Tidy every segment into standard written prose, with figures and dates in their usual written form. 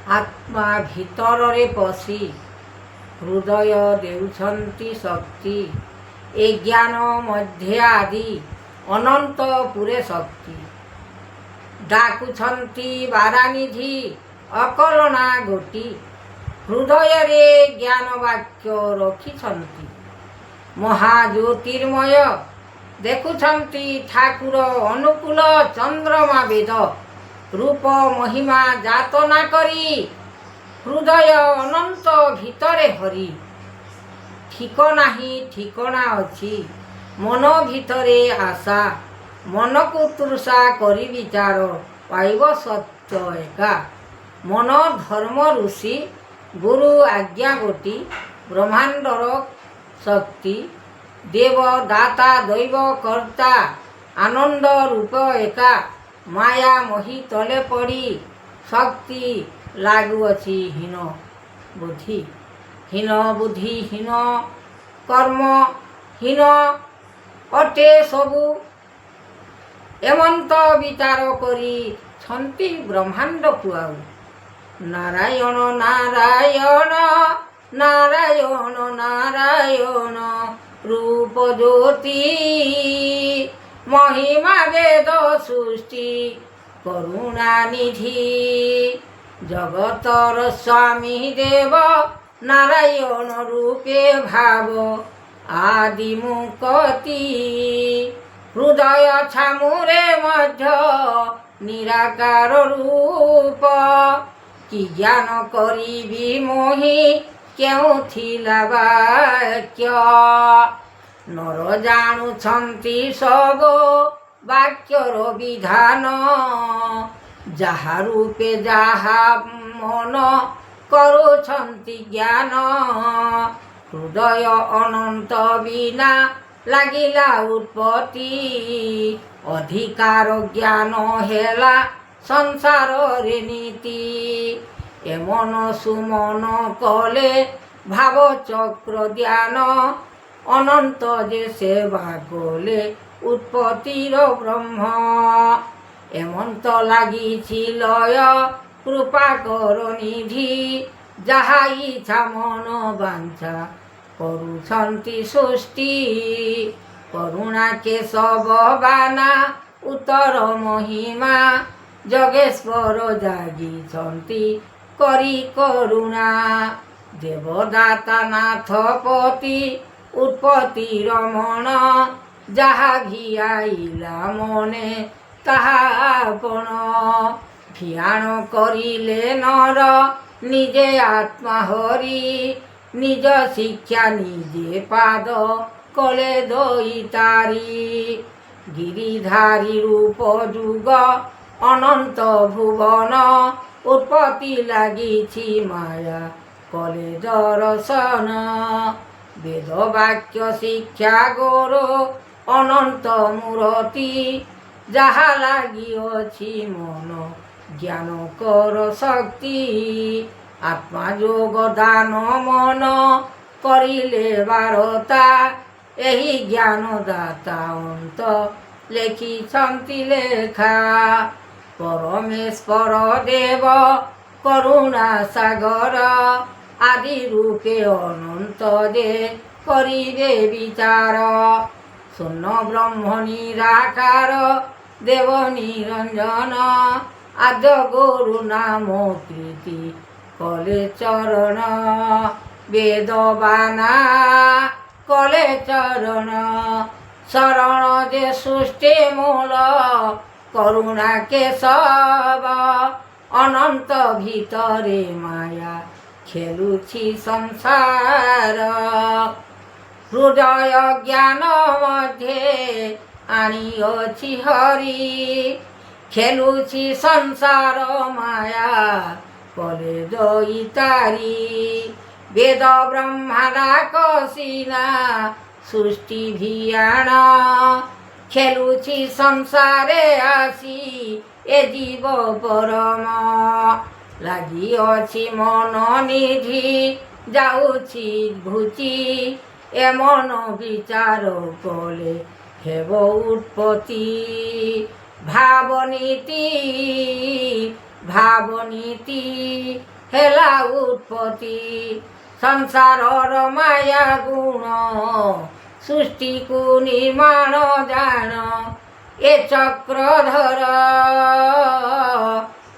आत्मा भितररे पशि हृदय देउछन्ति शक्ति ए ज्ञान मध्य आदि अनंत पुरे शक्ति डाकुछन्ति बारानिधि अकलना गोटी हृदय रे ज्ञान वाक्य रखिछन्ति महाज्योतिर्मय देखुछन्ति ठाकुर अनुकूल चंद्रमा वेद रूप महिमा जातना करी हृदय अनंत भितरे हरि ठिकना ही ठिकना अछि मन भितरे आशा मन को तृषा करी विचार पाइब सत्य एका मन धर्म ऋषि गुरु आज्ञा गोटी ब्रह्मांडर शक्ति देव दाता दैव कर्ता आनंद रूप एका माया मोहि तले पड़ी शक्ति लागू अछि हीन बुद्धि हीन कर्म हीन अटे सबु एमंत विचार करी छंती ब्रह्मांड कुआउ नारायण नारायण नारायण नारायण रूप ज्योति महिमा वेद सृष्टि करुणा निधि जगतर स्वामी देव नारायण रूपे भाव आदि मुक्ति हृदय छामुरे मध्य निराकार रूप कि ज्ञान करी मोहि क्यों थिला वाक्य नर जानुछन्ति सब वाक्यर विधान जहा रूपे जहा मन करुछन्ति ज्ञान हृदय अनंत बिना लागिला उत्पत्ति अधिकार ज्ञान हेला संसार रे नीति एमन सुमन कले भाव चक्र ध्यान अनंत जे सेवा गले उत्पत्तिर ब्रह्म एमंत लागिछि लय कृपा कर निधि जहा इच्छा मन बांछा करुछन्ति सृष्टि करुणा केशव बाना उत्तर महिमा जगेश्वर जागिछन्ति करी करुणा देवदाता नाथ पति उत्पत्ति रमण जहा भियाइला मने ताहा आपण भियाण करिले नर निजे आत्मा हरि निज शिक्षा निजे पाद कले दईतारी गिरिधारी रूप जुग अनंत भुवन उत्पत्ति लागिछि माया कले दर्शन वेद वाक्य शिक्षा गोरो अनंत मूर्ति जहा लागिअछि मन ज्ञान कर शक्ति आत्मा जोग दान मन करिले बारता एही ज्ञान दाता अंत लेखिछन्ति लेखा परमेश्वर देव करुणा सागर आदि रूपे अनंत जे करिबे विचार शून्य ब्रह्म निराकार देव निरंजन आद्य गुरु नाम कृति कले चरण वेदबाना कले चरण शरण जे सृष्टि मूल करुणा केशव अनंत भितरे माया खेलुछि संसार हृदय ज्ञान मध्ये आनिअछि हरि खेलुछि संसार माया कले दईतारी वेद ब्रह्मांडा कसिना सृष्टि भियाण खेलुछि संसारे आसी ए जीव परम लागिअछि मन निधि जाउछि घुचि ए मन विचार कले हेब उत्पत्ति भावनीति ହେଲା ଉତ୍ପତ୍ତି ସଂସାରର ମାୟା ଗୁଣ ସୃଷ୍ଟିକୁ ନିର୍ମାଣ ଜାଣ ଏ ଚକ୍ରଧର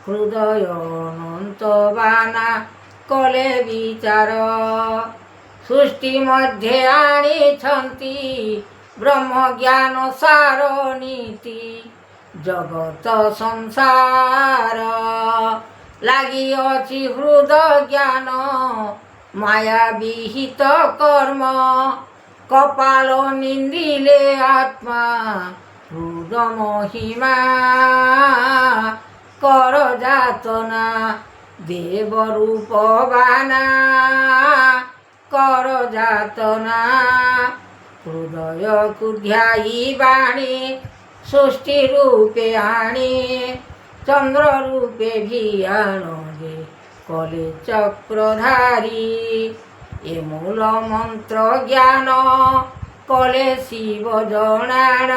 ହୃଦୟ ଅନନ୍ତ ବାନା କଲେ ବିଚାର ସୃଷ୍ଟି ମଧ୍ୟରେ ଆଣିଛନ୍ତି ବ୍ରହ୍ମଜ୍ଞାନ ସାର ନୀତି ଜଗତ ସଂସାର ଲାଗିଅଛି ହୃଦ ଜ୍ଞାନ ମାୟା ବିହିତ କର୍ମ କପାଳ ନିନ୍ଦିଲେ ଆତ୍ମା ହୃଦ ମହିମା କର ଯାତନା ଦେବ ରୂପ ବାନା କର ଯାତନା ହୃଦୟକୁ ଧ୍ୟାଇ ବାଣୀ ସୃଷ୍ଟି ରୂପେ ଆଣି ଚନ୍ଦ୍ର ରୂପେ ଭିଆଣ ଯେ କଲେ ଚକ୍ରଧାରୀ ଏ ମୂଳ ମନ୍ତ୍ର ଜ୍ଞାନ କଲେ ଶିବ ଜଣାଣ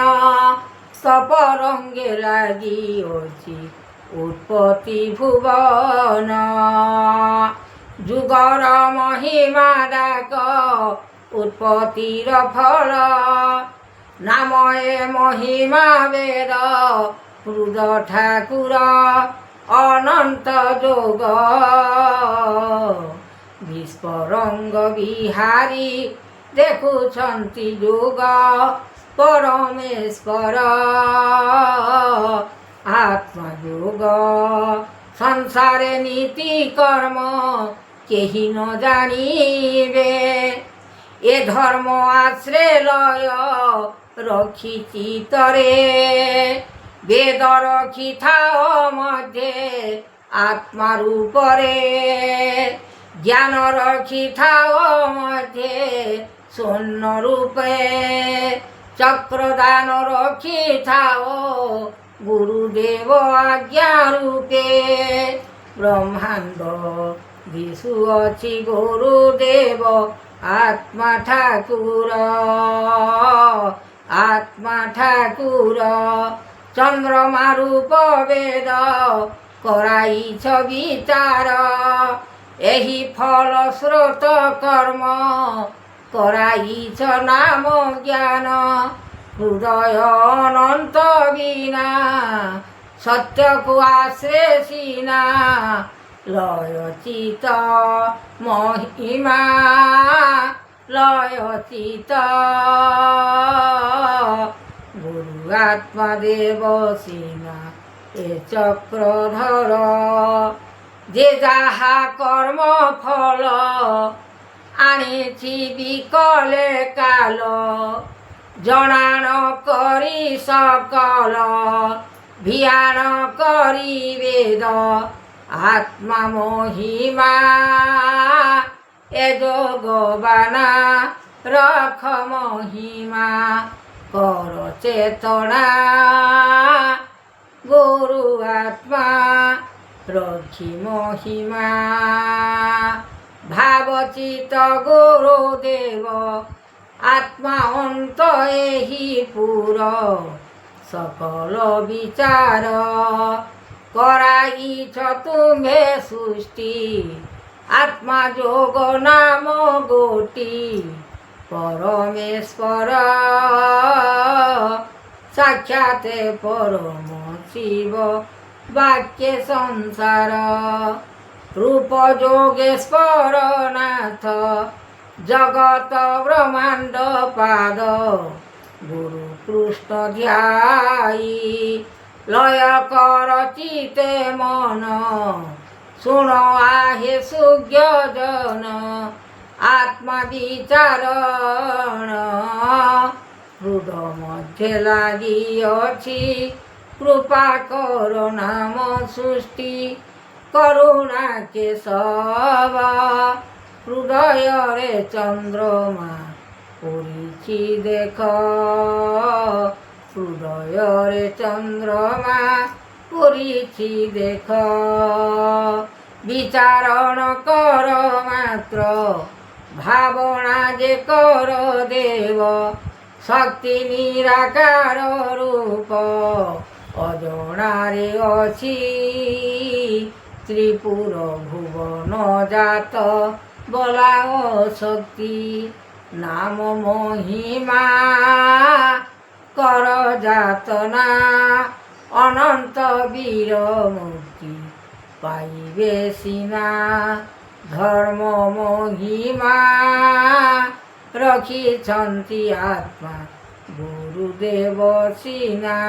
ସପରଙ୍ଗେ ଲାଗିଅଛି ଉତ୍ପତ୍ତି ଭୁବନ ଯୁଗର ମହିମା ଡାକ ଉତ୍ପତ୍ତିର ଫଳ ନାମ ଏ ମହିମା ବେଦ ହୃଦ ଠାକୁର ଅନନ୍ତ ଯୋଗ ବିସ୍ଫରଙ୍ଗ ବିହାରୀ ଦେଖୁଛନ୍ତି ଯୋଗ ପରମେଶ୍ୱର ଆତ୍ମଯୋଗ ସଂସାରେ ନୀତି କର୍ମ କେହି ନ ଜାଣିବେ ଏ ଧର୍ମ ଆଶ୍ରୟ ରଖିଛି ତରେ ବେଦ ରଖିଥାଅ ମଧ୍ୟରେ ଆତ୍ମା ରୂପରେ ଜ୍ଞାନ ରଖିଥାଅ ମଧ୍ୟରେ ସ୍ୱର୍ଣ୍ଣ ରୂପେ ଚକ୍ରଦାନ ରଖିଥାଅ ଗୁରୁଦେବ ଆଜ୍ଞା ରୂପେ ବ୍ରହ୍ମାଣ୍ଡ ଦିଶୁଅଛି ଗୁରୁଦେବ ଆତ୍ମା ଠାକୁର ଆତ୍ମା ଠାକୁର ଚନ୍ଦ୍ରମା ରୂପ ବେଦ କରାଇଛ ବିଚାର ଏହି ଫଳ ସ୍ରୋତ କର୍ମ କରାଇଛ ନାମ ଜ୍ଞାନ ହୃଦୟ ଅନନ୍ତ ବିନା ସତ୍ୟକୁ ଆଶ୍ରେ ସିନା ଲୟ ଚିତ ମହିମା ଲୟ ଚିତ ଗୁରୁ ଆତ୍ମା ଦେବ ସିନା ଏ ଚକ୍ରଧର যে যাহা কর্ম ফল আনিছি বিকলে কাল জনাণ করি সকল ভিয়াণ করি বেদ আত্মা মহিমা এ যোগবানা রখ মহিমা কর চেতনা গুরু আত্মা রক্ষি মহিমা ভাবচিত গুরুদেব আত্মা অন্ত এহি পুর সকল বিচার করাইছ তুমে সৃষ্টি আত্মা যোগ নাম গোটি পরমেশ্বর সাক্ষাতে পরম শিব বাক্যে সংসার রূপ যোগেশ্বর নাথ জগত ব্রহ্মাণ্ড পাদ গুরু কৃষ্ণ ধ্যাই লয় কর চিতে মন শুণ আহে সুজ্ঞজন আত্মা বিচারণ হৃদ মধ্যে লাগিଅଛି কৃপা কর নাম সৃষ্টি করুণা কেশব হৃদয়রে চন্দ্রমা পড়িছি দেখ হৃদয়রে চন্দ্রমা পড়িছি দেখ বিচারণ কর মাত্র ভাবনা যে কর দেব শক্তি নিরাকার রূপ অজনারে অছি ত্রিপুর ভুবন জন্মজাত বলাও শক্তি নাম মহিমা কর যাতনা অনন্ত বীর মুক্তি পাইবে সিনা ধর্ম মহিমা রখিছন্তি আত্মা গুরুদেব সিনা।